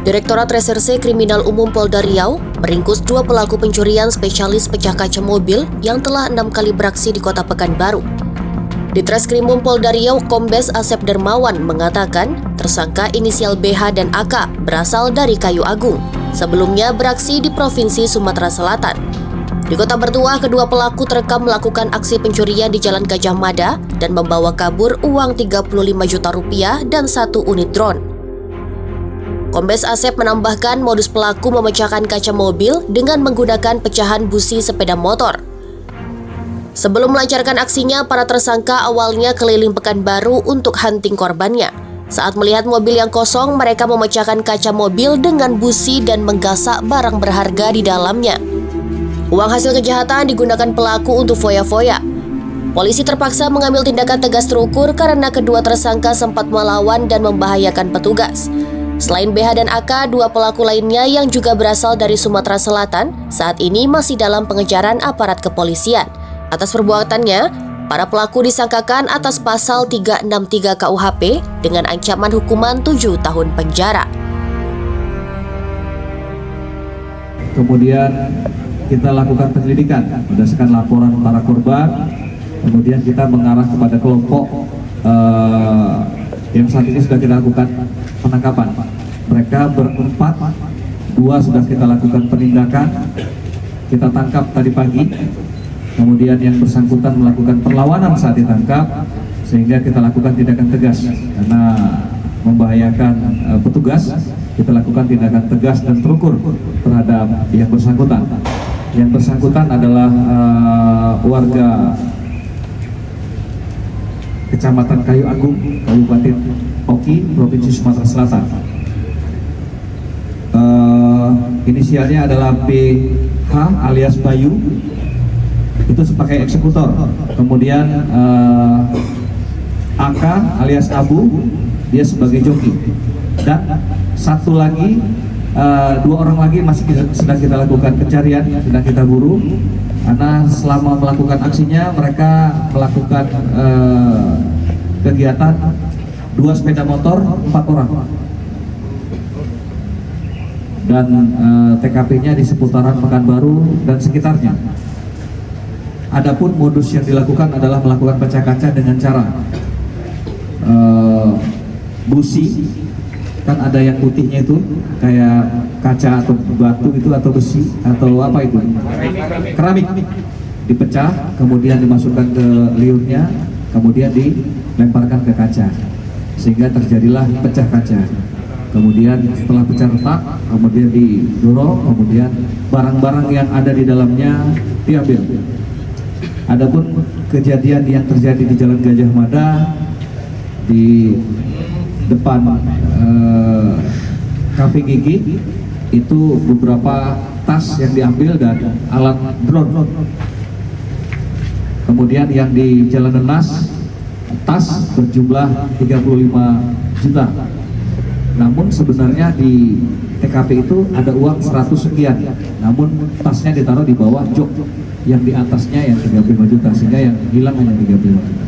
Direktorat Reserse Kriminal Umum Polda Riau meringkus 2 pelaku pencurian spesialis pecah kaca mobil yang telah 6 kali beraksi di Kota Pekanbaru. Di Treskrimum Polda Riau, Kombes Asep Dermawan mengatakan tersangka inisial BH dan AK berasal dari Kayu Agung, sebelumnya beraksi di Provinsi Sumatera Selatan. Di Kota Bertuah, kedua pelaku terekam melakukan aksi pencurian di Jalan Gajah Mada dan membawa kabur uang 35 juta rupiah dan 1 unit drone. Kombes Asep menambahkan modus pelaku memecahkan kaca mobil dengan menggunakan pecahan busi sepeda motor. Sebelum melancarkan aksinya, para tersangka awalnya keliling Pekanbaru untuk hunting korbannya. Saat melihat mobil yang kosong, mereka memecahkan kaca mobil dengan busi dan menggasak barang berharga di dalamnya. Uang hasil kejahatan digunakan pelaku untuk foya-foya. Polisi terpaksa mengambil tindakan tegas terukur karena kedua tersangka sempat melawan dan membahayakan petugas. Selain BH dan AK, 2 pelaku lainnya yang juga berasal dari Sumatera Selatan saat ini masih dalam pengejaran aparat kepolisian. Atas perbuatannya, para pelaku disangkakan atas pasal 363 KUHP dengan ancaman hukuman 7 tahun penjara. Kemudian kita lakukan penyelidikan berdasarkan laporan para korban. Kemudian kita mengarah kepada kelompok yang saat ini sudah kita lakukan penangkapan. Mereka berempat, 2 sudah kita lakukan penindakan. Kita tangkap tadi pagi. Kemudian yang bersangkutan melakukan perlawanan saat ditangkap, sehingga kita lakukan tindakan tegas karena membahayakan petugas. Kita lakukan tindakan tegas dan terukur terhadap yang bersangkutan. Yang bersangkutan adalah warga Kecamatan Kayu Agung, Kabupaten Oki, Provinsi Sumatera Selatan. Inisialnya adalah BH alias Bayu, itu sebagai eksekutor. Kemudian AK alias Abu, dia sebagai joki. Dan satu lagi, 2 orang lagi masih sedang kita lakukan pencarian, sedang kita buru. Karena selama melakukan aksinya mereka melakukan kegiatan 2 sepeda motor, 4 orang. Dan TKP-nya di seputaran Pekanbaru dan sekitarnya. Adapun modus yang dilakukan adalah melakukan pecah kaca dengan cara busi, kan ada yang putihnya itu kayak kaca atau batu itu atau besi atau apa itu, keramik, dipecah kemudian dimasukkan ke liurnya, kemudian dilemparkan ke kaca sehingga terjadilah pecah kaca. Kemudian setelah pecah retak, kemudian didorong, kemudian barang-barang yang ada di dalamnya diambil. Adapun kejadian yang terjadi di Jalan Gajah Mada di depan Cafe Gigi, itu beberapa tas yang diambil dan alat drone. Kemudian yang di Jalan Nenas, tas berjumlah 35 juta. Namun sebenarnya di TKP itu ada uang 100 sekian, namun tasnya ditaruh di bawah jok yang di atasnya yang 35 juta, sehingga yang hilang hanya 35 juta.